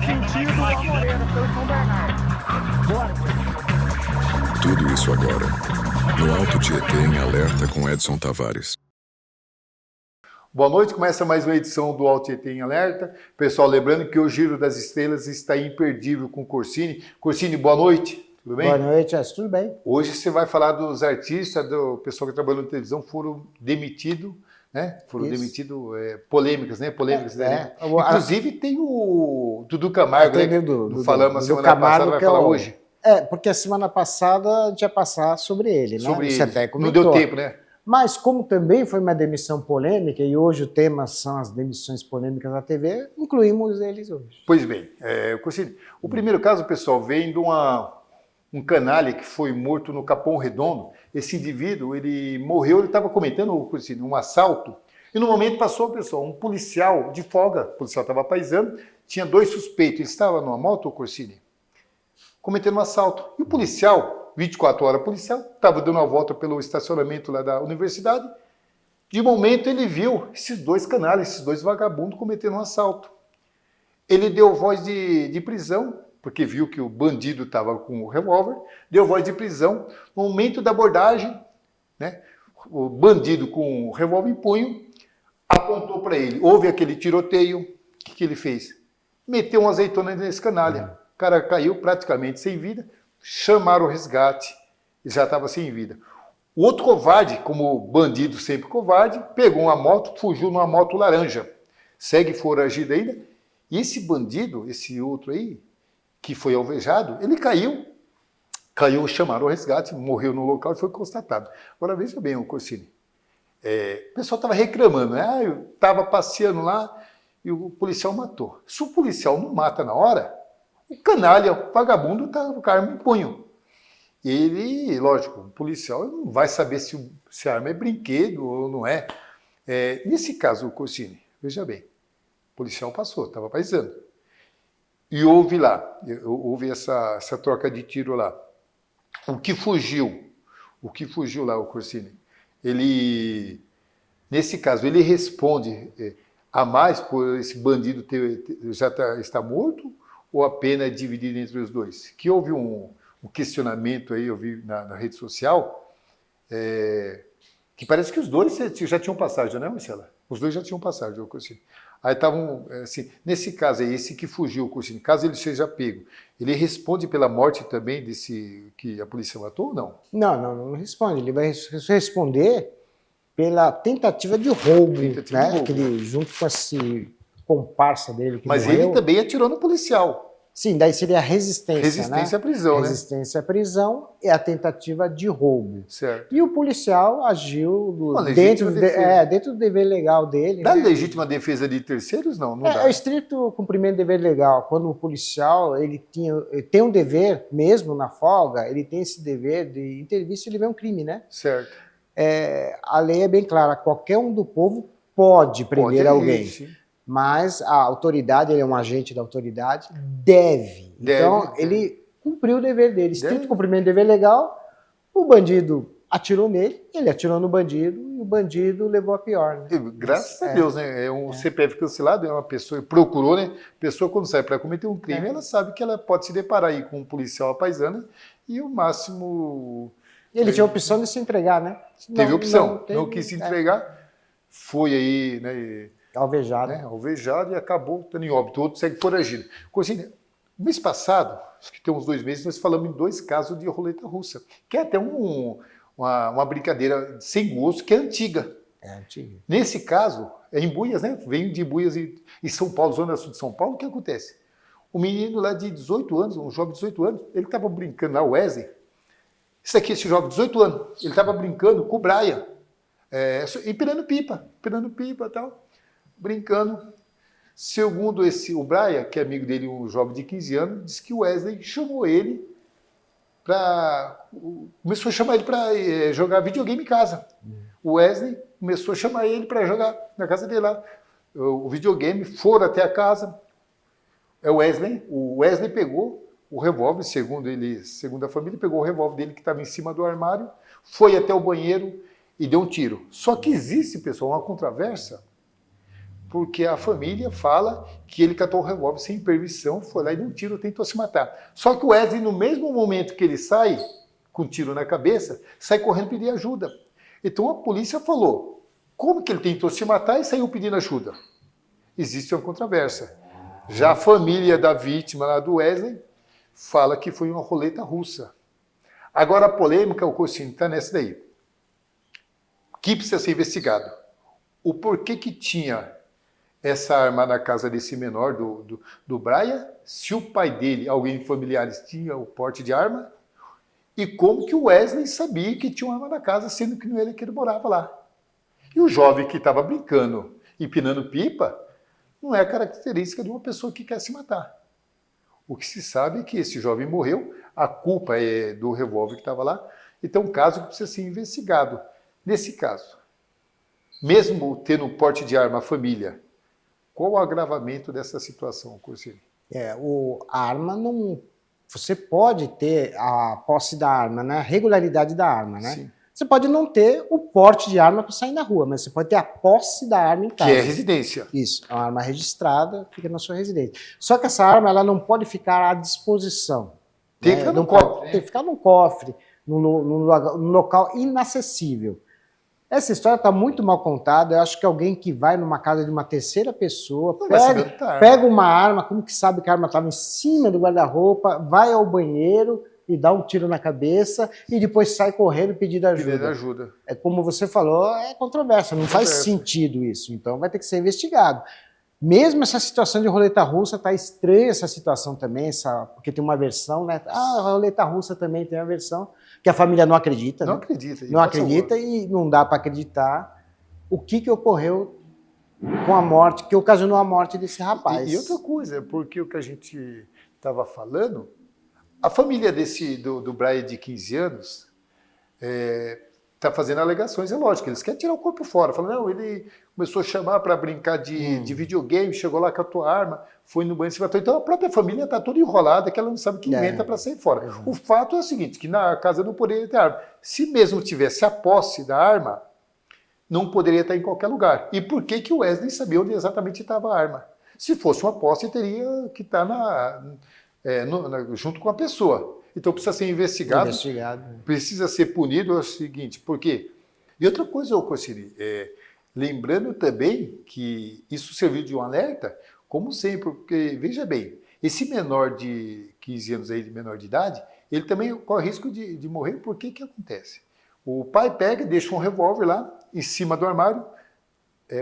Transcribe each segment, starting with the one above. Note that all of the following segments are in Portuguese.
sentido a Moreira, pelo São Bernardo. Bora. Tudo isso agora, no Alto Tietê em Alerta com Edson Tavares. Boa noite, começa mais uma edição do Alto Tietê em Alerta. Pessoal, lembrando que o Giro das Estrelas está imperdível com o Corsini. Corsini, boa noite, tudo bem? Boa noite, Edson, tudo bem? Hoje você vai falar dos artistas, do pessoal que trabalhou na televisão, foram demitidos, né? Foram demitidos, polêmicas, né? Polêmicas, né? Inclusive tem o Dudu Camargo, né? Falamos a semana passada, vai falar hoje. Porque a semana passada a gente ia passar sobre ele, né? Sobre Você ele. até comentou. Não deu tempo, né? Mas como também foi uma demissão polêmica, e hoje o tema são as demissões polêmicas da TV, incluímos eles hoje. Pois bem, o primeiro caso, pessoal, vem de um canalha que foi morto no Capão Redondo. Esse indivíduo, ele morreu, ele estava cometendo um assalto, e no momento passou, pessoal, um policial de folga, o policial estava paisando, tinha dois suspeitos, ele estava numa moto, Corsini, cometendo um assalto. E o policial, 24 horas policial, estava dando uma volta pelo estacionamento lá da universidade. De momento ele viu esses dois canalhas, esses dois vagabundos cometendo um assalto. Ele deu voz de prisão, porque viu que o bandido estava com o revólver, deu voz de prisão. No momento da abordagem, né, o bandido com o revólver em punho apontou para ele. Houve aquele tiroteio. O que ele fez? Meteu uma azeitona nesse canalha. O cara caiu praticamente sem vida. Chamaram o resgate e já estava sem vida. O outro covarde, como bandido sempre covarde, pegou uma moto, fugiu numa moto laranja. Segue foragido ainda. E esse bandido, esse outro aí, que foi alvejado, ele caiu, chamaram o resgate, morreu no local e foi constatado. Agora veja bem, o Corsini. O pessoal estava reclamando, né? Eu estava passeando lá e o policial matou. Se o policial não mata na hora, o canalha, o vagabundo, está com a arma em punho. Ele, lógico, o policial não vai saber se a arma é brinquedo ou não é. Nesse caso, o Corsini, veja bem, o policial passou, estava paisando. E houve essa troca de tiro lá. O que fugiu lá, o Corsini, nesse caso, ele responde a mais por esse bandido estar morto, ou a pena é dividida entre os dois? Que houve um questionamento aí, eu vi na rede social, que parece que os dois já tinham passagem, né, Marcela? Os dois já tinham passagem, o Corsini. Aí estavam, assim, nesse caso aí, esse que fugiu, o Corsini, caso ele seja pego, ele responde pela morte também desse que a polícia matou ou não? Não responde. Ele vai responder pela tentativa de roubo, né? Que ele, junto com esse comparsa dele que Mas morreu, ele também atirou no policial. Sim, daí seria a resistência, Resistência à prisão, né? Resistência à prisão e a tentativa de roubo. Certo. E o policial agiu dentro do dever legal dele. Da né? legítima defesa de terceiros, não dá. É o estrito cumprimento do dever legal. Quando o policial ele tem um dever, mesmo na folga, ele tem esse dever de intervir se ele vê um crime, né? Certo. A lei é bem clara, qualquer um do povo pode prender alguém. Sim. Mas a autoridade, ele é um agente da autoridade, deve. Então, ele cumpriu o dever dele. Estrito cumprimento do dever legal, o bandido atirou nele, ele atirou no bandido e o bandido levou a pior. Né? Graças a Deus, né? É um CPF cancelado, é uma pessoa, procurou, né? A pessoa, quando sai para cometer um crime, ela sabe que ela pode se deparar aí com um policial apaisano e o máximo... Ele tinha a opção de se entregar, né? Teve opção, não quis se entregar, foi aí, né? Alvejado. Alvejado e acabou estando em óbito. O outro segue foragido. Corsini, mês passado, acho que tem uns 2 meses, nós falamos em 2 casos de roleta russa, que é até uma brincadeira sem gosto, que é antiga. É antiga. Nesse caso, é em Buias, né? Vem de Buias e São Paulo, Zona Sul de São Paulo, o que acontece? O menino lá de 18 anos, um jovem de 18 anos, ele estava brincando lá, o Wesley. Esse jovem de 18 anos, ele estava brincando com o Brian, empinando pipa e tal. Brincando. Segundo o Brian, que é amigo dele, um jovem de 15 anos, disse que o Wesley chamou ele começou a chamar ele para jogar videogame em casa. O Wesley começou a chamar ele para jogar na casa dele lá. O videogame, foram até a casa. O Wesley pegou o revólver, segundo a família, pegou o revólver dele que estava em cima do armário, foi até o banheiro e deu um tiro. Só que existe, pessoal, uma controvérsia. porque a família fala que ele catou o revólver sem permissão, foi lá e deu um tiro, tentou se matar. Só que o Wesley, no mesmo momento que ele sai, com um tiro na cabeça, sai correndo pedir ajuda. Então a polícia falou, como que ele tentou se matar e saiu pedindo ajuda? Existe uma controvérsia. Já a família da vítima lá do Wesley fala que foi uma roleta russa. Agora a polêmica, o Cossini, está nessa daí. Que precisa ser investigado. O porquê que tinha essa arma na casa desse menor, do Brian, se o pai dele, alguém familiares, tinha o porte de arma, e como que o Wesley sabia que tinha uma arma na casa, sendo que não era que ele morava lá. E o jovem que estava brincando e empinando pipa, não é característica de uma pessoa que quer se matar. O que se sabe é que esse jovem morreu, a culpa é do revólver que estava lá, então um caso que precisa ser investigado. Nesse caso, mesmo tendo um porte de arma a família, qual o agravamento dessa situação, Corsini? A arma não... Você pode ter a posse da arma, né? A regularidade da arma, né? Sim. Você pode não ter o porte de arma para sair na rua, mas você pode ter a posse da arma em casa. Que é residência. Isso, é uma arma registrada, fica na sua residência. Só que essa arma ela não pode ficar à disposição. Tem que ficar no cofre. Tem que ficar num cofre, num local inacessível. Essa história está muito mal contada. Eu acho que alguém que vai numa casa de uma terceira pessoa, pega uma arma, como que sabe que a arma estava em cima do guarda-roupa, vai ao banheiro e dá um tiro na cabeça e depois sai correndo pedindo ajuda. É como você falou, é controverso, não faz sentido isso. Então vai ter que ser investigado. Mesmo essa situação de roleta russa, está estranha essa situação também, porque tem uma versão, né? A roleta russa também tem uma versão que a família não acredita. Não né? acredita. Não acredita e não dá para acreditar o que ocorreu com a morte, que ocasionou a morte desse rapaz. E outra coisa, porque o que a gente estava falando, a família do Brian de 15 anos está fazendo alegações, é lógico, eles querem tirar o corpo fora. Falam, não, ele começou a chamar para brincar de videogame, chegou lá com a tua arma, foi no banho e se matou. Então a própria família está toda enrolada, que ela não sabe o que inventa para sair fora. O fato é o seguinte, que na casa não poderia ter arma. Se mesmo tivesse a posse da arma, não poderia estar em qualquer lugar. E por que o Wesley sabia onde exatamente estava a arma? Se fosse uma posse, teria que estar junto com a pessoa. Então precisa ser investigado. Precisa ser punido. É o seguinte, por quê? E outra coisa, Cossini, lembrando também que isso serviu de um alerta, como sempre, porque, veja bem, esse menor de 15 anos aí, de menor de idade, ele também corre risco de morrer. Por que acontece? O pai pega, deixa um revólver lá, em cima do armário,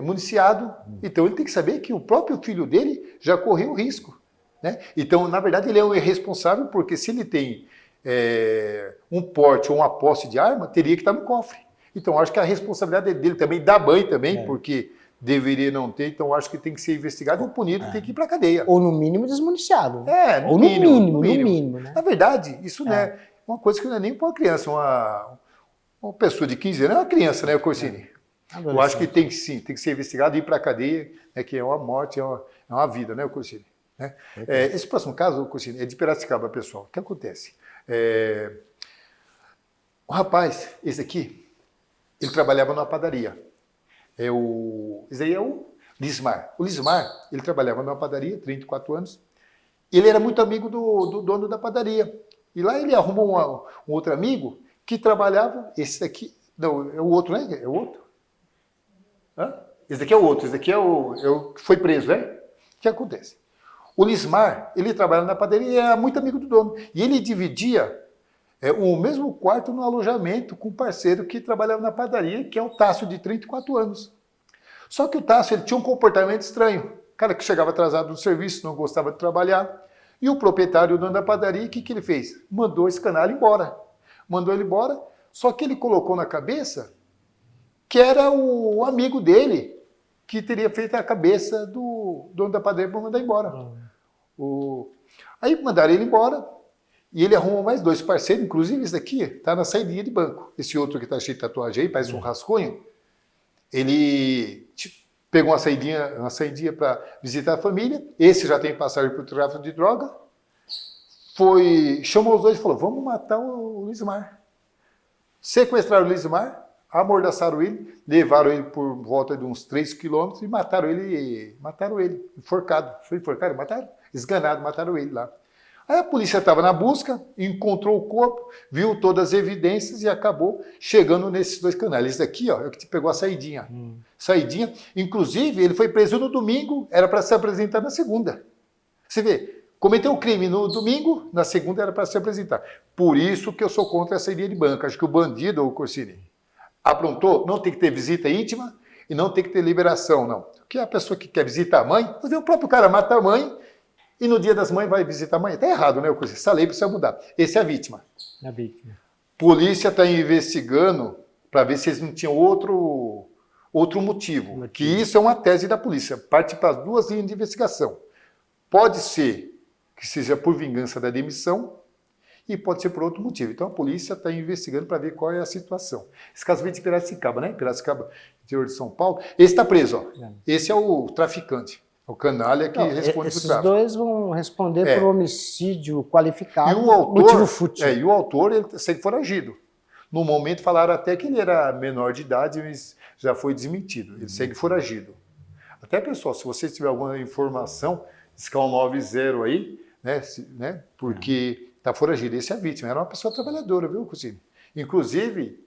municiado, então ele tem que saber que o próprio filho dele já correu risco. Né? Então, na verdade, ele é um irresponsável, porque se ele tem um porte ou uma posse de arma, teria que estar no cofre. Então, acho que a responsabilidade dele também, da mãe também, porque deveria não ter, então acho que tem que ser investigado e o punido tem que ir para a cadeia. Ou no mínimo desmuniciado. No mínimo. Né? Na verdade, isso não é uma coisa que não é nem para uma criança, uma pessoa de 15 anos é uma criança, né, Corsini? Eu acho que tem que sim, tem que ser investigado e ir para a cadeia, né, que é uma morte, é uma vida, né, Corsini? Né? Esse próximo caso, Corsini, é de Piracicaba, pessoal. O que acontece? O rapaz, esse aqui, ele trabalhava numa padaria. Esse aí é o Lismar. O Lismar, ele trabalhava numa padaria, 34 anos. Ele era muito amigo do dono da padaria. E lá ele arrumou um outro amigo que trabalhava, esse daqui, não, é o outro, né? É o outro? Esse daqui é o outro, esse daqui é o que foi preso, né? O que acontece? O Lismar, ele trabalhava na padaria e era muito amigo do dono. E ele dividia o mesmo quarto no alojamento com um parceiro que trabalhava na padaria, que é o Tássio, de 34 anos. Só que o Tássio, ele tinha um comportamento estranho. Cara que chegava atrasado do serviço, não gostava de trabalhar. E o proprietário, o dono da padaria, o que ele fez? Mandou esse canalha embora. Mandou ele embora, só que ele colocou na cabeça que era o amigo dele que teria feito a cabeça do dono da padaria para mandar embora. Aí mandaram ele embora e ele arrumou mais 2 parceiros, inclusive esse daqui está na saidinha de banco. Esse outro que está cheio de tatuagem aí, parece um rascunho, ele pegou uma saidinha para visitar a família, esse já tem passagem por tráfico de droga, chamou os dois e falou, vamos matar o Lismar. Sequestraram o Lismar, amordaçaram ele, levaram ele por volta de uns 3 quilômetros e mataram ele, enforcado. Foi enforcado, mataram? Esganado, mataram ele lá. Aí a polícia estava na busca, encontrou o corpo, viu todas as evidências e acabou chegando nesses 2 canais. Esse daqui, ó, é o que te pegou a saidinha. Saidinha. Inclusive, ele foi preso no domingo, era para se apresentar na segunda. Você vê, cometeu o crime no domingo, na segunda era para se apresentar. Por isso que eu sou contra essa ideia de banca. Acho que o bandido, o Corsini, aprontou, não tem que ter visita íntima e não tem que ter liberação, não. Porque a pessoa que quer visitar a mãe, o próprio cara mata a mãe, e no dia das mães vai visitar a mãe. Está errado, né? Essa lei precisa mudar. Esse é a vítima. A vítima. Polícia está investigando para ver se eles não tinham outro motivo. Que isso é uma tese da polícia. Parte para as 2 linhas de investigação. Pode ser que seja por vingança da demissão e pode ser por outro motivo. Então a polícia está investigando para ver qual é a situação. Esse caso veio de Piracicaba, né? Piracicaba, interior de São Paulo. Esse está preso, ó. Esse é o traficante. O canalha que responde por tráfico. Esses 2 vão responder por homicídio qualificado, e o autor, motivo fútil. E o autor, ele segue foragido. No momento falaram até que ele era menor de idade, mas já foi desmentido. Ele segue foragido. Até, pessoal, se você tiver alguma informação, escala 90 aí, né? Porque está foragido. Esse é a vítima. Era uma pessoa trabalhadora, viu, Cosine? Inclusive,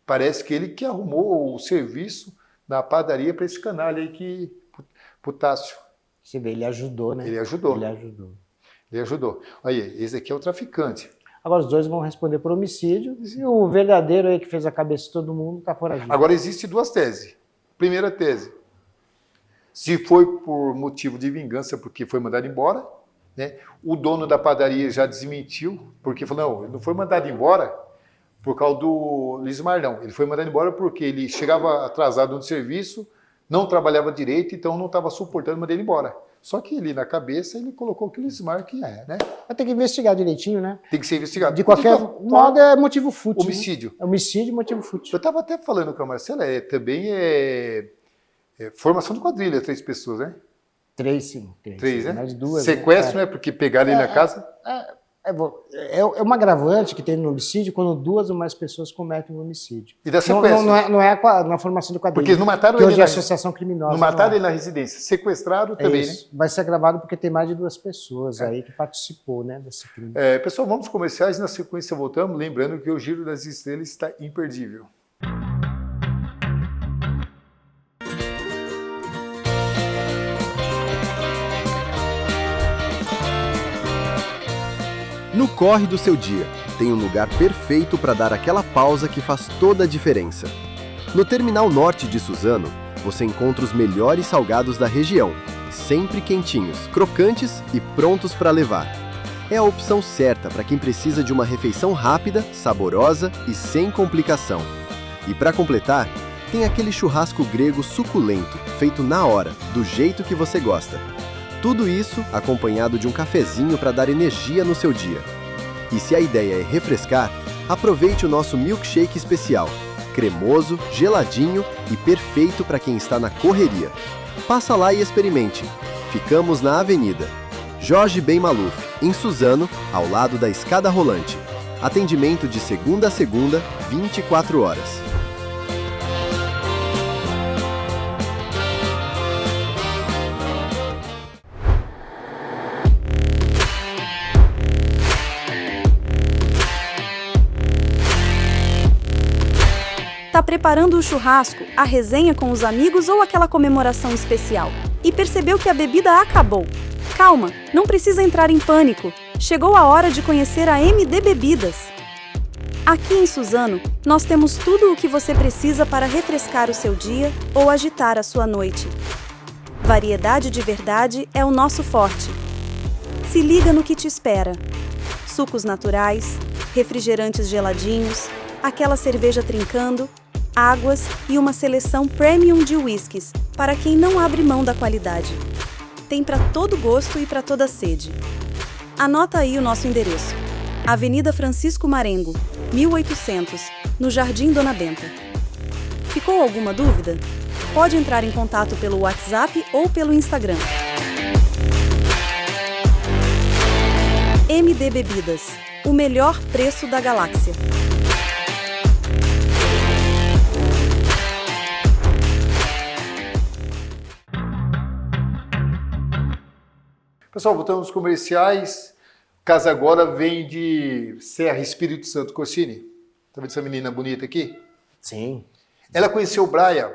parece que ele que arrumou o serviço na padaria para esse canalha aí, pro Tássio. Você vê, ele ajudou, né? Ele ajudou. Ele ajudou. Aí, esse aqui é o traficante. Agora os 2 vão responder por homicídio e o verdadeiro aí que fez a cabeça de todo mundo está foragido. Agora, existem 2 teses. Primeira tese, se foi por motivo de vingança porque foi mandado embora, né? O dono da padaria já desmentiu, porque falou, não, ele não foi mandado embora por causa do Lismar, não. Ele foi mandado embora porque ele chegava atrasado no serviço, não trabalhava direito, então não estava suportando, mandei ele embora. Só que ele, na cabeça, ele colocou aquele Lismar que né? Vai ter que investigar direitinho, né? Tem que ser investigado. De qualquer modo, é motivo fútil. Homicídio. Né? É homicídio e motivo fútil. Eu estava até falando com a Marcela, também é formação de quadrilha, 3 pessoas, né? 3, sim. 3, né? Mais 2. Sequestro, né? Porque pegaram ele na casa. É uma agravante que tem no homicídio quando 2 ou mais pessoas cometem um homicídio. E da sequestro. Não é na formação de quadrilha. Porque eles não mataram ele. Hoje é associação criminosa. Não mataram ele na residência. Sequestraram também, né? Vai ser agravado porque tem mais de 2 pessoas aí que participou, né, desse crime. Pessoal, vamos comerciais. Na sequência voltamos. Lembrando que o Giro das Estrelas está imperdível. No corre do seu dia, tem um lugar perfeito para dar aquela pausa que faz toda a diferença. No Terminal Norte de Suzano, você encontra os melhores salgados da região, sempre quentinhos, crocantes e prontos para levar. É a opção certa para quem precisa de uma refeição rápida, saborosa e sem complicação. E para completar, tem aquele churrasco grego suculento, feito na hora, do jeito que você gosta. Tudo isso acompanhado de um cafezinho para dar energia no seu dia. E se a ideia é refrescar, aproveite o nosso milkshake especial, cremoso, geladinho e perfeito para quem está na correria. Passa lá e experimente. Ficamos na Avenida Jorge Ben Maluf, em Suzano, ao lado da escada rolante. Atendimento de segunda a segunda, 24 horas. Tá preparando o churrasco, a resenha com os amigos ou aquela comemoração especial? E percebeu que a bebida acabou? Calma, não precisa entrar em pânico. Chegou a hora de conhecer a MD Bebidas. Aqui em Suzano, nós temos tudo o que você precisa para refrescar o seu dia ou agitar a sua noite. Variedade de verdade é o nosso forte. Se liga no que te espera. Sucos naturais, refrigerantes geladinhos, aquela cerveja trincando, águas e uma seleção premium de whiskies, para quem não abre mão da qualidade. Tem para todo gosto e para toda sede. Anota aí o nosso endereço. Avenida Francisco Marengo, 1800, no Jardim Dona Benta. Ficou alguma dúvida? Pode entrar em contato pelo WhatsApp ou pelo Instagram. MD Bebidas, o melhor preço da galáxia. Pessoal, voltando aos comerciais. O caso agora vem de Serra, Espírito Santo. Corsini, tá vendo essa menina bonita aqui? Sim. Ela conheceu o Braia.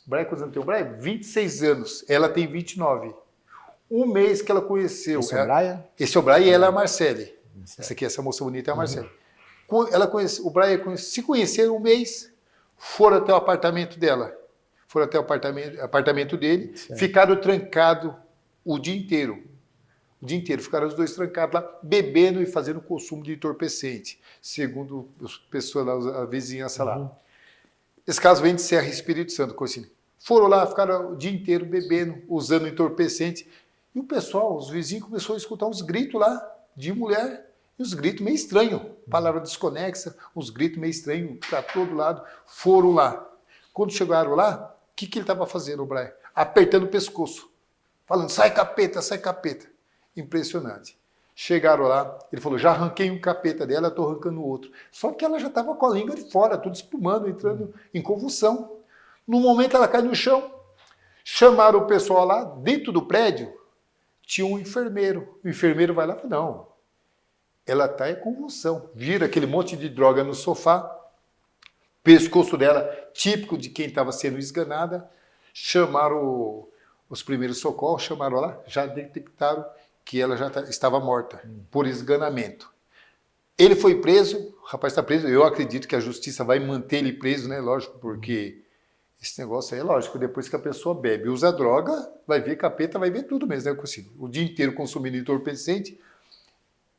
Braia, quantos anos tem o Braia? 26 anos. Ela tem 29. Um mês que ela conheceu. Esse é o Braia? Esse é o Braia e ela é a Marcele. Essa aqui, essa moça bonita é a Marcele. Ela conhece, o Braia se conheceram um mês, foram até o apartamento dela. Foram até o apartamento dele, ficaram trancados o dia inteiro. O dia inteiro, ficaram os dois trancados lá, bebendo e fazendo consumo de entorpecente, segundo as pessoas lá, a vizinhança lá. Esse caso vem de Serra, Espírito Santo, Corsini. Foram lá, ficaram o dia inteiro bebendo, usando entorpecente. E o pessoal, os vizinhos, começaram a escutar uns gritos lá de mulher. E os gritos meio estranhos, palavra desconexa, uns gritos meio estranhos para todo lado. Foram lá. Quando chegaram lá, o que ele estava fazendo, o Braia? Apertando o pescoço, falando, sai capeta, sai capeta. Impressionante. Chegaram lá, ele falou, já arranquei um capeta dela, estou arrancando o outro. Só que ela já estava com a língua de fora, tudo espumando, entrando em convulsão. No momento ela cai no chão, chamaram o pessoal lá, dentro do prédio, tinha um enfermeiro. O enfermeiro vai lá e fala, não, ela está em convulsão. Vira aquele monte de droga no sofá, pescoço dela, típico de quem estava sendo esganada. Chamaram os primeiros socorros, chamaram lá, já detectaram que ela já estava morta por esganamento. Ele foi preso, o rapaz está preso, eu acredito que a justiça vai manter ele preso, né? Lógico, porque esse negócio aí é lógico, depois que a pessoa bebe, usa droga, vai ver capeta, vai ver tudo mesmo, né, Corsini? O dia inteiro consumindo entorpecente.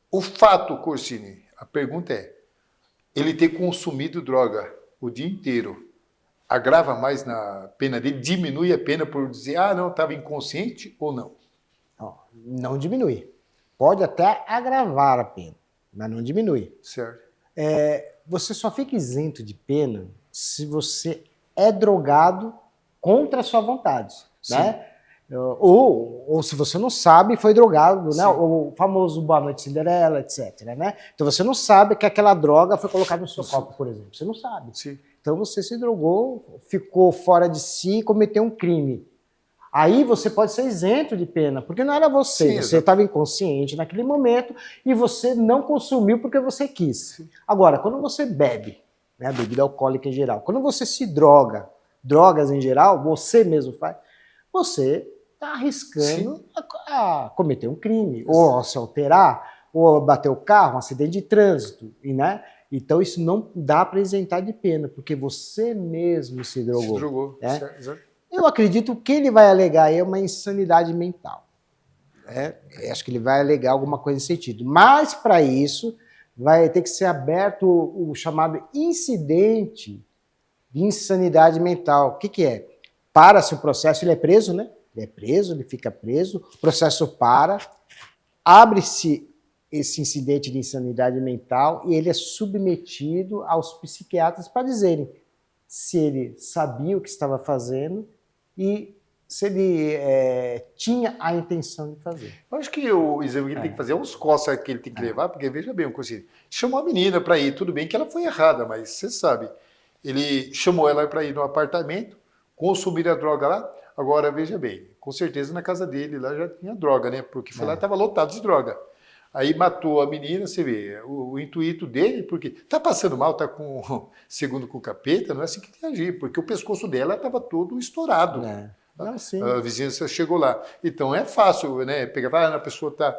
O fato, Corsini, a pergunta é, ele ter consumido droga o dia inteiro, agrava mais na pena dele, diminui a pena por dizer, ah, não, estava inconsciente ou não? Não diminui. Pode até agravar a pena, mas não diminui. Certo. Você só fica isento de pena se você é drogado contra a sua vontade, né? Ou se você não sabe, foi drogado, né? O famoso Boa Noite Cinderela, etc, né? Então você não sabe que aquela droga foi colocada no seu copo, por exemplo. Você não sabe. Sim. Então você se drogou, ficou fora de si e cometeu um crime. Aí você pode ser isento de pena, porque não era você. Sim, você estava inconsciente naquele momento e você não consumiu porque você quis. Sim. Agora, quando você bebe, né, a bebida alcoólica em geral, quando você se droga, drogas em geral, você mesmo faz, você está arriscando a cometer um crime, ou a se alterar, ou a bater o carro, um acidente de trânsito, né? Então isso não dá para isentar de pena, porque você mesmo se drogou. Se drogou, né? Certo. Eu acredito que ele vai alegar aí é uma insanidade mental. Acho que ele vai alegar alguma coisa nesse sentido. Mas, para isso, vai ter que ser aberto o chamado incidente de insanidade mental. O que é? Para-se o processo, ele é preso, né? Ele é preso, ele fica preso, o processo para, abre-se esse incidente de insanidade mental e ele é submetido aos psiquiatras para dizerem se ele sabia o que estava fazendo e se ele tinha a intenção de fazer. Eu acho que o exame que ele tem que fazer é uns costas que ele tem que levar, porque veja bem, chamou a menina para ir, tudo bem que ela foi errada, mas você sabe, ele chamou ela para ir no apartamento, consumir a droga lá, agora veja bem, com certeza na casa dele lá já tinha droga, né? Porque foi lá estava lotado de droga. Aí matou a menina, você vê, o intuito dele, porque tá passando mal, tá segundo com o capeta, não é assim que tem que agir, porque o pescoço dela estava todo estourado. Não, sim. A vizinhança chegou lá. Então é fácil, né? Pegar, a pessoa tá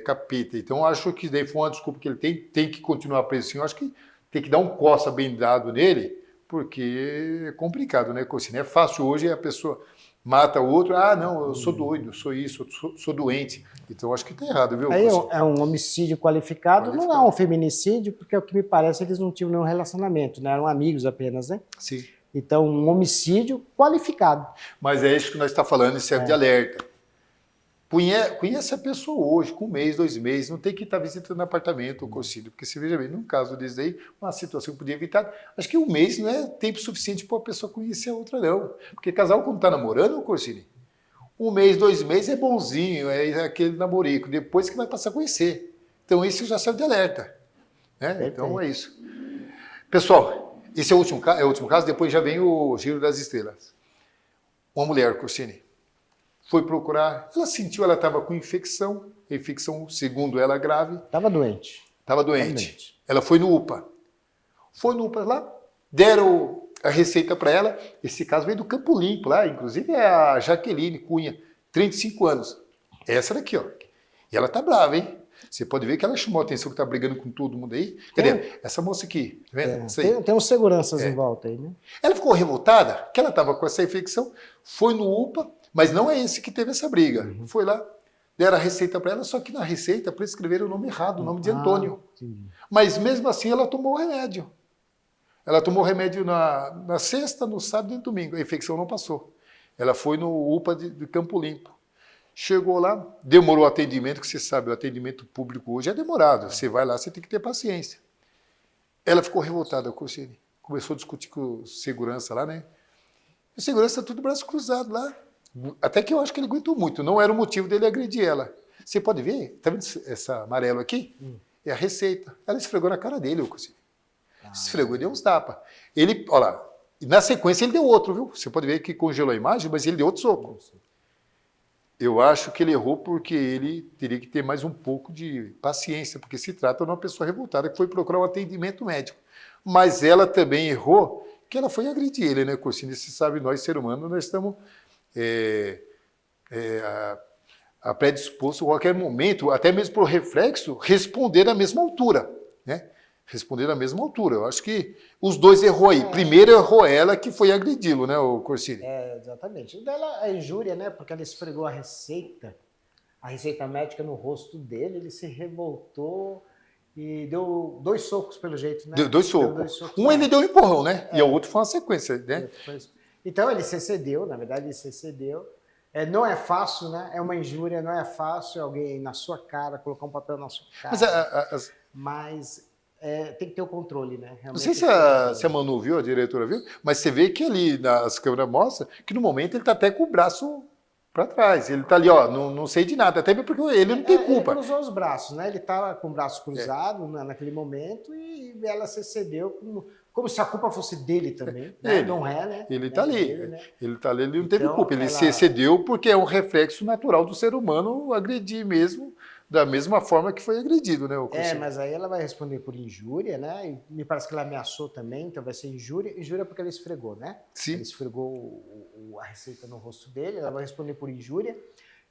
capeta. Então acho que daí foi uma desculpa que ele tem que continuar preso. Assim, eu acho que tem que dar um coça bem dado nele, porque é complicado, né? Assim, é fácil hoje a pessoa mata o outro, não, eu sou doido, sou isso, sou doente. Então, acho que está errado, viu? Aí é um homicídio qualificado, não é um feminicídio, porque o que me parece eles não tinham nenhum relacionamento, né? Eram amigos apenas, né? Sim. Então, um homicídio qualificado. Mas é isso que nós estamos falando, isso é de alerta. Conhece a pessoa hoje, com um mês, 2 meses, não tem que estar visitando apartamento ou Corsini, porque você veja bem, num caso desse aí, uma situação que podia evitar, acho que um mês não é tempo suficiente para a pessoa conhecer a outra, não. Porque casal, quando está namorando, Corsini, 1 mês, 2 meses é bonzinho, é aquele namorico, depois que vai passar a conhecer. Então, isso já serve de alerta. Né? Então, é isso. Pessoal, esse é o último caso, depois já vem o Giro das Estrelas. Uma mulher, Corsini, foi procurar, ela sentiu, ela estava com infecção, segundo ela, grave. Estava doente. Estava doente. Ela foi no UPA. Foi no UPA lá, deram a receita para ela. Esse caso veio do Campo Limpo lá, inclusive é a Jaqueline Cunha, 35 anos. Essa daqui, ó. E ela tá brava, hein? Você pode ver que ela chamou a atenção que tá brigando com todo mundo aí. Cadê? Essa moça aqui, tá vendo? Tem uns seguranças em volta aí, né? Ela ficou revoltada, que ela estava com essa infecção, foi no UPA, mas não é esse que teve essa briga. Foi lá, deram a receita para ela, só que na receita prescreveram o nome errado, o nome de Antônio. Mas mesmo assim ela tomou o remédio. Ela tomou o remédio na sexta, no sábado e no domingo. A infecção não passou. Ela foi no UPA de Campo Limpo. Chegou lá, demorou o atendimento, que você sabe, o atendimento público hoje é demorado. Você vai lá, você tem que ter paciência. Ela ficou revoltada, Corsini. Começou a discutir com o segurança lá, né? O segurança tá tudo braço cruzado lá. Até que eu acho que ele aguentou muito. Não era o motivo dele agredir ela. Você pode ver, tá vendo essa amarelo aqui? É a receita. Ela esfregou na cara dele, Corsini. Esfregou e deu uns tapas. Ele, olha lá, na sequência ele deu outro, viu? Você pode ver que congelou a imagem, mas ele deu outro soco. Eu acho que ele errou porque ele teria que ter mais um pouco de paciência, porque se trata de uma pessoa revoltada que foi procurar um atendimento médico. Mas ela também errou, que ela foi agredir ele, né, Corsini? Você sabe, nós, ser humano, nós estamos a predisposto a qualquer momento, até mesmo por reflexo, responder na mesma altura, né? Responder na mesma altura. Eu acho que os dois errou aí. Primeiro errou ela, que foi agredi-lo, né, o Corsini? Exatamente. O dela é injúria, né? Porque ela esfregou a receita médica no rosto dele, ele se revoltou e deu 2 socos, pelo jeito, né? Deu 2 socos. Um ele deu um empurrão, né? E o outro foi uma sequência, né? Então ele se excedeu, na verdade ele se excedeu. Não é fácil, né? É uma injúria, não é fácil alguém na sua cara, colocar um papel na sua cara. Mas tem que ter o controle, né? Realmente, não sei se a Manu viu, a diretora viu, mas você vê que ali nas câmeras mostra que no momento ele está até com o braço para trás. Ele está ali, ó, não sei de nada, até porque ele não tem culpa. Ele cruzou os braços, né? Ele estava com o braço cruzado naquele momento e ela se excedeu como se a culpa fosse dele também. Né? Não é, né? Ele está ali. Dele, né? Ele está ali, ele não teve culpa. Ele se excedeu porque é um reflexo natural do ser humano agredir mesmo, da mesma forma que foi agredido, né? Mas aí ela vai responder por injúria, né? E me parece que ela ameaçou também, então vai ser injúria. Injúria porque ela esfregou, né? Sim. Ele esfregou a receita no rosto dele, ela vai responder por injúria.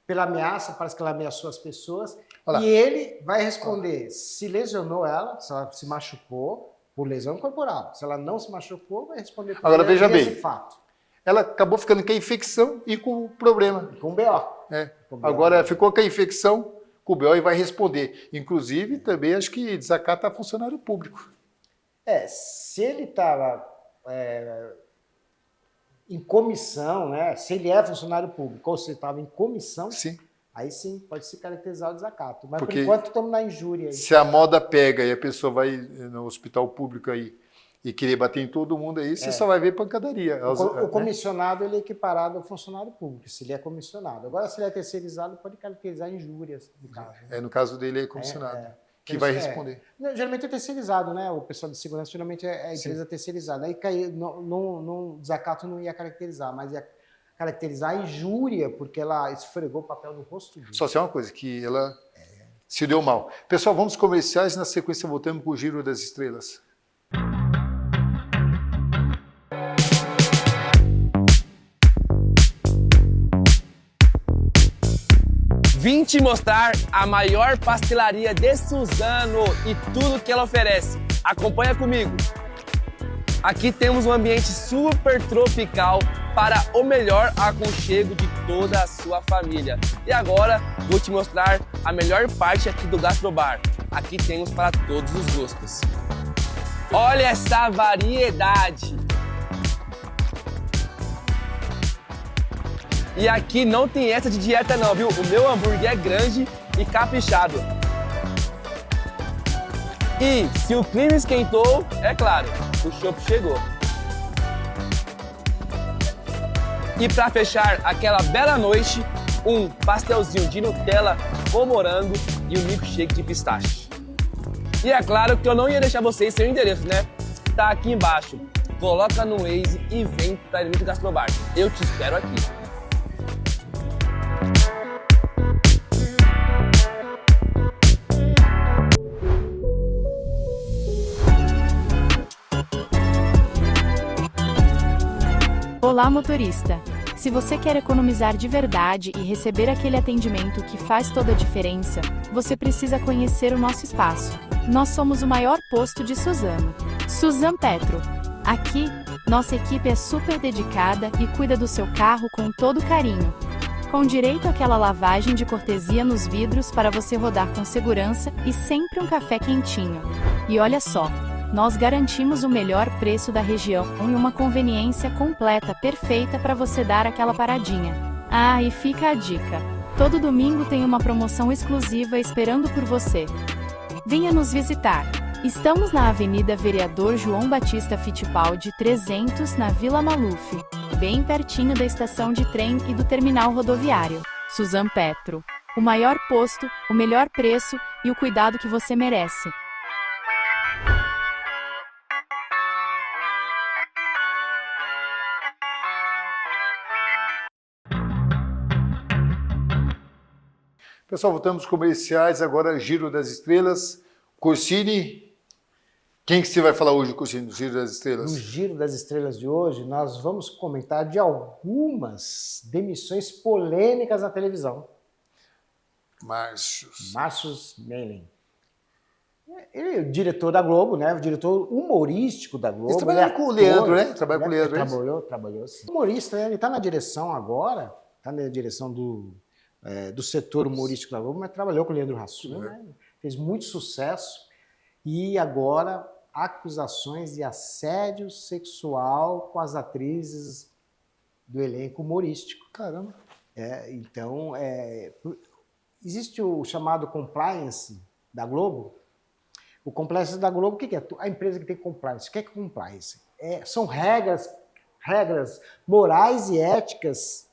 Pela ameaça, parece que ela ameaçou as pessoas. E ele vai responder se lesionou ela, se ela se machucou, por lesão corporal. Se ela não se machucou, vai responder por Agora veja bem, fato. Ela acabou ficando com a infecção e com o problema. Com o BO. Agora ficou com a infecção, com o BO e vai responder. Inclusive, também acho que desacata funcionário público. Se ele estava em comissão, né? Se ele é funcionário público ou se ele estava em comissão, sim. Aí sim pode se caracterizar o desacato. Mas porque por enquanto estamos na injúria. Aí. Se a moda pega e a pessoa vai no hospital público aí e querer bater em todo mundo aí, você só vai ver pancadaria. O comissionado ele é equiparado ao funcionário público, se ele é comissionado. Agora, se ele é terceirizado, pode caracterizar injúrias, no caso. Né? No caso dele é comissionado, que vai responder. Geralmente é terceirizado, né? O pessoal de segurança geralmente é a empresa terceirizada. Aí no desacato não ia caracterizar, mas ia caracterizar a injúria, porque ela esfregou o papel no rosto dele. Só se é uma coisa, que ela se deu mal. Pessoal, vamos comerciais, na sequência voltamos com o Giro das Estrelas. Vim te mostrar a maior pastelaria de Suzano e tudo que ela oferece. Acompanha comigo. Aqui temos um ambiente super tropical para o melhor aconchego de toda a sua família. E agora vou te mostrar a melhor parte aqui do Gastrobar. Aqui temos para todos os gostos. Olha essa variedade! E aqui não tem essa de dieta não, viu? O meu hambúrguer é grande e caprichado. E se o clima esquentou, é claro, o chopp chegou. E para fechar aquela bela noite, um pastelzinho de Nutella com morango e um milkshake de pistache. E é claro que eu não ia deixar vocês sem o endereço, né? Tá aqui embaixo. Coloca no Waze e vem para o Gastrobar. Eu te espero aqui. Olá, motorista! Se você quer economizar de verdade e receber aquele atendimento que faz toda a diferença, você precisa conhecer o nosso espaço. Nós somos o maior posto de Suzano. Suzan Petro. Aqui, nossa equipe é super dedicada e cuida do seu carro com todo carinho. Com direito àquela lavagem de cortesia nos vidros para você rodar com segurança e sempre um café quentinho. E olha só! Nós garantimos o melhor preço da região e uma conveniência completa perfeita para você dar aquela paradinha. Ah, e fica a dica. Todo domingo tem uma promoção exclusiva esperando por você. Venha nos visitar. Estamos na Avenida Vereador João Batista Fittipaldi 300, na Vila Maluf, bem pertinho da estação de trem e do terminal rodoviário. Suzan Petro. O maior posto, o melhor preço e o cuidado que você merece. Pessoal, voltamos aos comerciais, agora Giro das Estrelas. Corsini, quem que você vai falar hoje, Corsini, no Giro das Estrelas? No Giro das Estrelas de hoje, nós vamos comentar de algumas demissões polêmicas na televisão. Márcio Meilen. Ele é o diretor da Globo, né? O diretor humorístico da Globo. Ele trabalha com o Leandro, né? Trabalha com o Leandro, Trabalhou sim. Humorista, né? Ele está na direção agora, está na direção do setor humorístico da Globo, mas trabalhou com o Leandro Hassum, né? Fez muito sucesso e agora acusações de assédio sexual com as atrizes do elenco humorístico. Caramba! Então, existe o chamado compliance da Globo. O compliance da Globo, o que é? A empresa que tem compliance. O que é compliance? São regras morais e éticas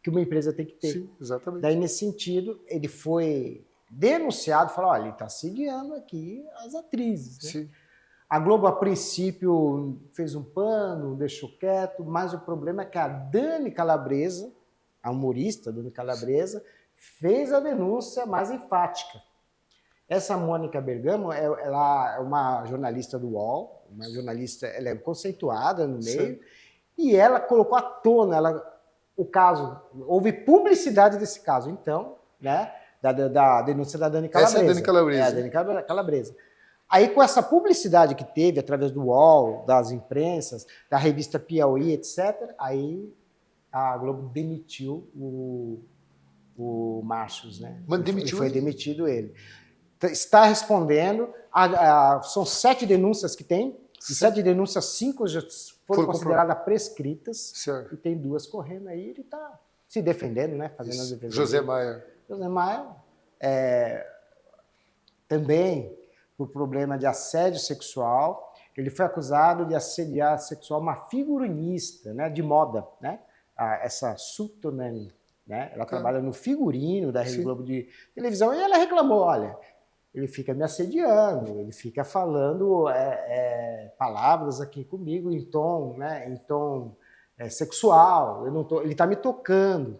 que uma empresa tem que ter. Sim, exatamente. Daí, nesse sentido, ele foi denunciado, falou, olha, ele está assediando aqui as atrizes. Né? Sim. A Globo, a princípio, fez um pano, deixou quieto, mas o problema é que a Dani Calabresa, a humorista Dani Calabresa, fez a denúncia mais enfática. Essa Mônica Bergamo, ela é uma jornalista do UOL, uma jornalista, ela é conceituada no meio, sim, e ela colocou à tona o caso, houve publicidade desse caso, então, né, da denúncia da Dani Calabresa. Essa é a Dani Calabresa. A Dani Calabresa. Aí, com essa publicidade que teve, através do UOL, das imprensas, da revista Piauí, etc., aí a Globo demitiu o Márcio, né? Mas demitiu foi demitido ele. Está respondendo, são 7 denúncias que tem, de 7 denúncias, 5 já foram consideradas prescritas, certo, e tem 2 correndo aí, ele está se defendendo, né? Fazendo as defesas. José Maia. José Maia, também por problema de assédio sexual, ele foi acusado de assediar sexual uma figurinista, né, de moda, né? Essa Sutonani, né? Ela trabalha no figurino da Rede Globo de televisão, e ela reclamou, olha, ele fica me assediando, ele fica falando palavras aqui comigo em tom, né, sexual, ele está me tocando.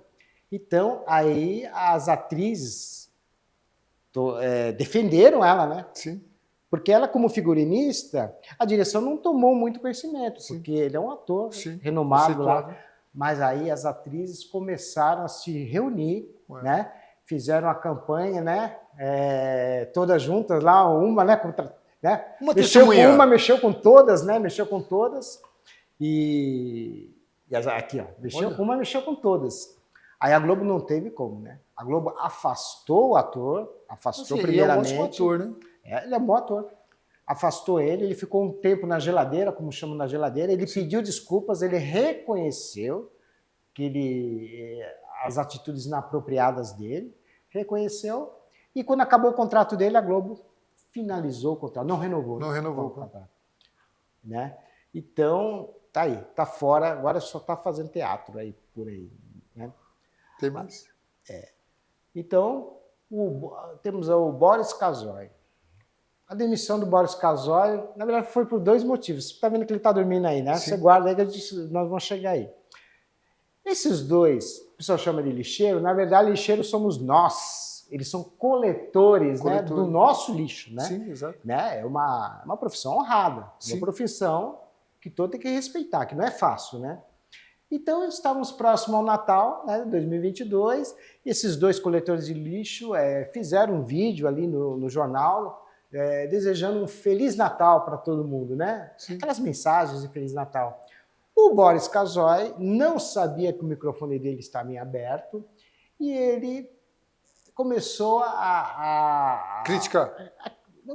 Então, aí as atrizes defenderam ela, né? Sim. Porque ela, como figurinista, a direção não tomou muito conhecimento, sim, porque ele é um ator, sim, renomado lá. Mas aí as atrizes começaram a se reunir, né? Fizeram a campanha, né? Todas juntas lá, uma, né? Uma mexeu com uma, mexeu com todas, né? Mexeu com todas. Aqui, ó, mexeu com uma, mexeu com todas. Aí a Globo não teve como, né? A Globo afastou o ator, primeiramente. Ele é um ótimo ator, né? Ele é um bom ator. Afastou ele ficou um tempo na geladeira, como chamam na geladeira, ele pediu desculpas, ele reconheceu que as atitudes inapropriadas dele, reconheceu, e quando acabou o contrato dele, a Globo finalizou o contrato, não renovou. Não renovou o contrato. Né? Então, tá aí, tá fora, agora só tá fazendo teatro aí, por aí. Né? Tem mais? Então, temos o Boris Casoy. A demissão do Boris Casoy, na verdade, foi por 2 motivos. Você está vendo que ele está dormindo aí, né? Sim. Você guarda aí que nós vamos chegar aí. Esses 2, o pessoal chama de lixeiro, na verdade, lixeiro somos nós. Eles são coletores, né, do nosso lixo, né? Sim, exato. Né? É uma profissão honrada, sim, uma profissão que todo tem que respeitar, que não é fácil, né? Então, estávamos próximos ao Natal, né, 2022, esses dois coletores de lixo fizeram um vídeo ali no jornal, desejando um Feliz Natal para todo mundo, né? Aquelas mensagens de Feliz Natal. O Boris Casoy não sabia que o microfone dele estava em aberto e ele começou a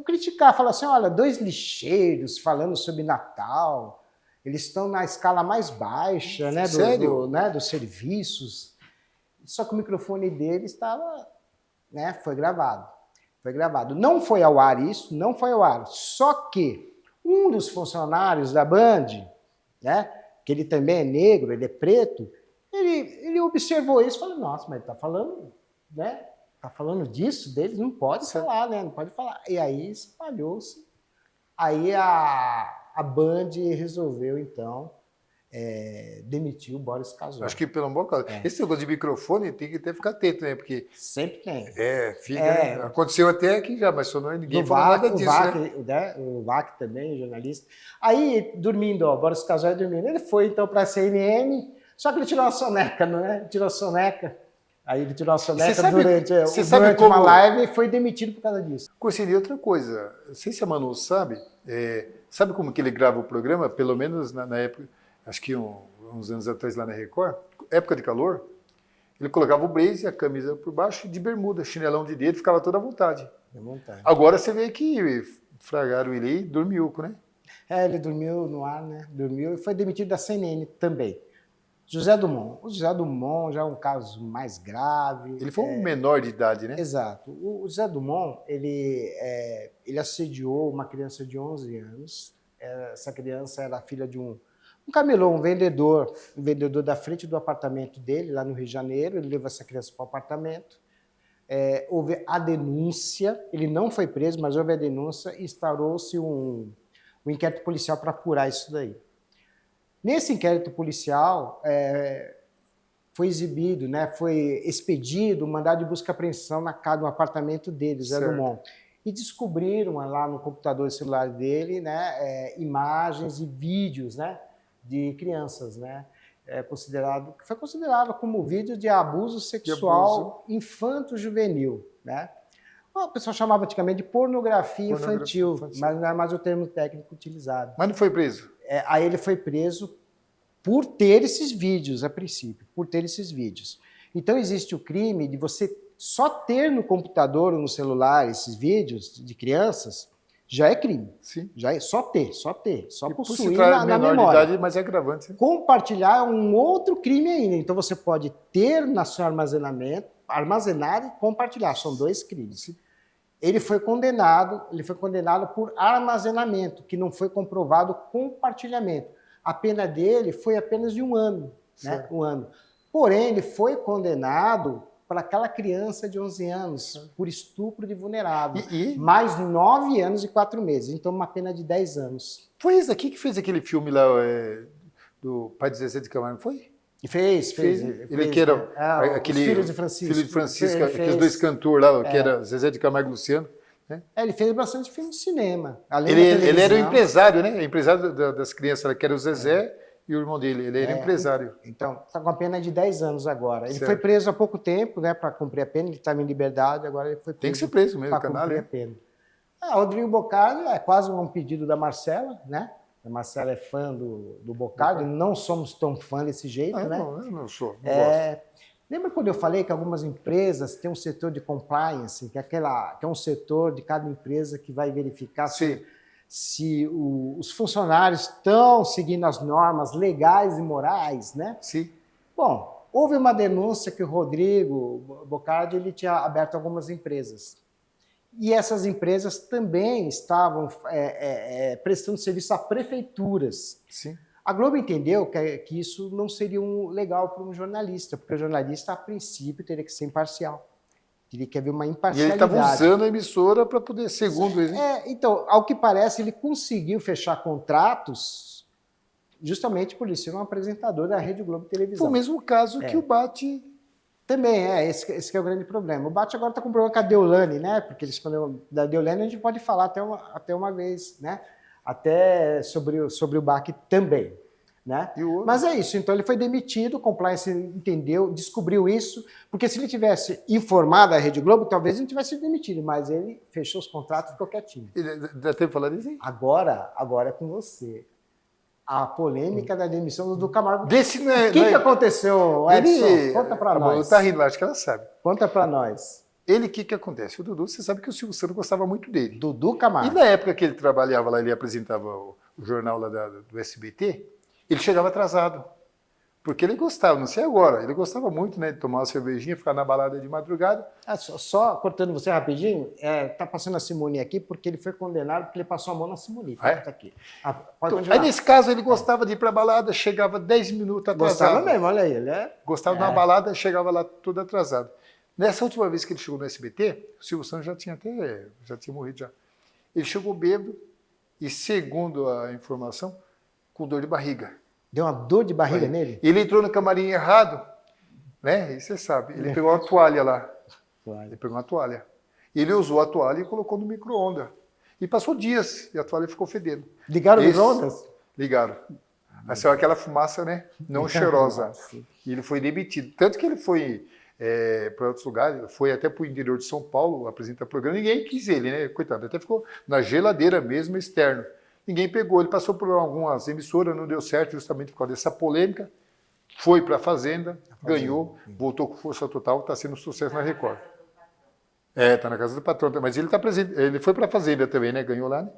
criticar, falar assim, olha, dois lixeiros falando sobre Natal, eles estão na escala mais baixa, né, dos serviços. Só que o microfone dele estava, né, foi gravado. Não foi ao ar isso, não foi ao ar. Só que um dos funcionários da Band, né, que ele também é negro, ele é preto, ele observou isso e falou, nossa, mas ele está falando, né? Está falando disso deles? Não pode falar, né? Não pode falar. E aí espalhou-se. Aí a Band resolveu, então, demitir o Boris Casoy. Acho que pelo amor de Deus. Esse negócio de microfone tem que ficar atento, né? Porque sempre tem. Né? Aconteceu até aqui já, mas só não ninguém falou nada disso, o VAC também, jornalista. Aí, dormindo, ó, Boris Casoy dormindo, ele foi então para a CNN, só que ele tirou a soneca, não é? Tirou a soneca. Aí ele tirou a soneca durante uma live e foi demitido por causa disso. Consegui outra coisa. Não sei se a Manu sabe. Sabe como que ele grava o programa? Pelo menos na época, acho que uns anos atrás lá na Record, época de calor, ele colocava o blazer, a camisa por baixo, de bermuda, chinelão de dedo, ficava toda à vontade. Agora você vê que fragaram ele e dormiu, né? Ele dormiu no ar, né? Dormiu e foi demitido da CNN também. José Dumont. O José Dumont já é um caso mais grave. Ele foi um menor de idade, né? Exato. O José Dumont, ele assediou uma criança de 11 anos. Essa criança era filha de um camelô, um vendedor da frente do apartamento dele, lá no Rio de Janeiro. Ele levou essa criança para o apartamento. Houve a denúncia, ele não foi preso, mas houve a denúncia e instaurou-se um inquérito policial para apurar isso daí. Nesse inquérito policial, foi exibido, né, foi expedido um mandado de busca e apreensão na casa do apartamento dele, José Dumont. E descobriram lá no computador celular dele, né, imagens e vídeos, né, de crianças, né, foi considerado como vídeo de abuso sexual infanto-juvenil, né. O pessoal chamava antigamente de pornografia infantil, mas não é mais o termo técnico utilizado. Mas não foi preso? Aí ele foi preso por ter esses vídeos, a princípio, por ter esses vídeos. Então existe o crime de você só ter no computador ou no celular esses vídeos de crianças, já é crime. Sim. Já é só possuir na memória. Menor de idade, mas é agravante. Compartilhar é um outro crime ainda. Então você pode ter no seu armazenamento, armazenar e compartilhar. São dois crimes. Sim. Ele foi condenado por armazenamento, que não foi comprovado compartilhamento. A pena dele foi apenas de 1 ano, né? 1 ano. Porém, ele foi condenado para aquela criança de 11 anos, por estupro de vulnerável. Mais 9 anos e 4 meses. Então, uma pena de 10 anos. Foi esse aqui que fez aquele filme lá, do Pai de Zezé de Camargo, foi? Fez. Ele que era aquele Filhos de Francisco. Filho de Francisco, aqueles dois cantores lá, que era Zezé de Camargo e Luciano. Né? Ele fez bastante filme de cinema. Ele era o empresário, né? Empresário das crianças, que era o Zezé e o irmão dele. Ele era empresário. Então, está com a pena de 10 anos agora. Ele foi preso há pouco tempo, né, para cumprir a pena. Ele estava em liberdade, agora ele foi preso. Tem que ser preso mesmo, para cumprir a pena. Rodrigo Bocardi é quase um pedido da Marcela, né? A Marcela é fã do Bocardi, não somos tão fã desse jeito, né? Não, eu não sou, não gosto. Lembra quando eu falei que algumas empresas têm um setor de compliance, que é um setor de cada empresa que vai verificar se os funcionários estão seguindo as normas legais e morais, né? Sim. Bom, houve uma denúncia que o Rodrigo Bocardi ele tinha aberto algumas empresas. E essas empresas também estavam prestando serviço a prefeituras. Sim. A Globo entendeu que isso não seria legal para um jornalista, porque o jornalista, a princípio, teria que ser imparcial. Teria que haver uma imparcialidade. E ele estava usando a emissora para poder, segundo ele. Então, ao que parece, ele conseguiu fechar contratos justamente por ele ser um apresentador da Rede Globo Televisão. Foi o mesmo caso que o Bate... Também esse que é o grande problema. O Bate agora está com problema com a Deolane, né? Porque eles da Deolane a gente pode falar até uma vez, né? Até sobre o BAC também. né? E o outro? Mas é isso, então ele foi demitido, o compliance entendeu, descobriu isso, porque se ele tivesse informado a Rede Globo, talvez ele não tivesse sido demitido, mas ele fechou os contratos e ficou quietinho. Dá tempo de falar disso aí? Agora é com você. A polêmica da demissão do Dudu Camargo. Desse não é... O que aconteceu, Edson? Conta pra nós. Tá rindo lá, acho que ela sabe. Conta pra nós. Ele, o que acontece? O Dudu, você sabe que o Silvio Santos gostava muito dele. Dudu Camargo. E na época que ele trabalhava lá, ele apresentava o jornal lá do SBT, ele chegava atrasado. Porque ele gostava, não sei agora, ele gostava muito, né, de tomar uma cervejinha, ficar na balada de madrugada. Só cortando você rapidinho, tá passando a Simone aqui porque ele foi condenado porque ele passou a mão na Simone. Tá aqui. Pode continuar. Aí nesse caso ele gostava de ir pra balada, chegava 10 minutos atrasado. Gostava mesmo, olha aí. Gostava de uma balada, chegava lá todo atrasado. Nessa última vez que ele chegou no SBT, o Silvio Santos já tinha morrido já. Ele chegou bêbado e, segundo a informação, com dor de barriga. Deu uma dor de barriga nele? Ele entrou no camarim errado, né? E você sabe, ele pegou uma toalha lá. Ele pegou uma toalha. Ele usou a toalha e colocou no micro-ondas. E passou dias e a toalha ficou fedendo. Ligaram o micro-ondas? Ligaram. Aí saiu aquela fumaça, né? Não cheirosa. E ele foi demitido. Tanto que ele foi para outros lugares, foi até para o interior de São Paulo apresentar programa. Ninguém quis ele, né? Coitado, até ficou na geladeira mesmo, externo. Ninguém pegou, ele passou por algumas emissoras, não deu certo justamente por causa dessa polêmica, foi para a Fazenda, ganhou, voltou com força total, está sendo um sucesso na Record. Está na casa do patrão, mas ele está presente, ele foi para a Fazenda também, né? Ganhou lá, né?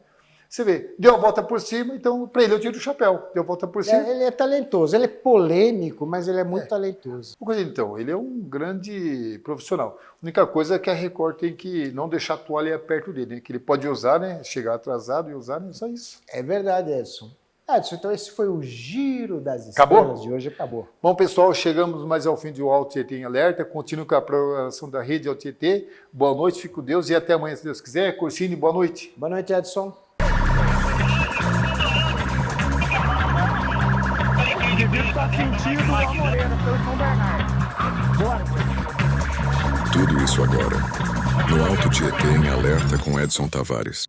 Você vê, deu a volta por cima, então para ele eu tiro o chapéu, deu a volta por cima. Ele é talentoso, ele é polêmico, mas ele é muito talentoso. Então, ele é um grande profissional. A única coisa é que a Record tem que não deixar a toalha perto dele, né? Que ele pode usar, né? Chegar atrasado e usar, né? Só isso. É verdade, Edson. Edson, então esse foi o Giro das Estrelas de hoje. Acabou. Bom, pessoal, chegamos mais ao fim de O Alto Tietê em Alerta. Continue com a programação da Rede Alto Tietê. Boa noite, fique com Deus e até amanhã, se Deus quiser. Corsini, boa noite. Boa noite, Edson. O indivíduo está sentindo a morena pelo São Bernardo. Bora. Tudo isso agora. No Alto Tietê em Alerta com Edson Tavares.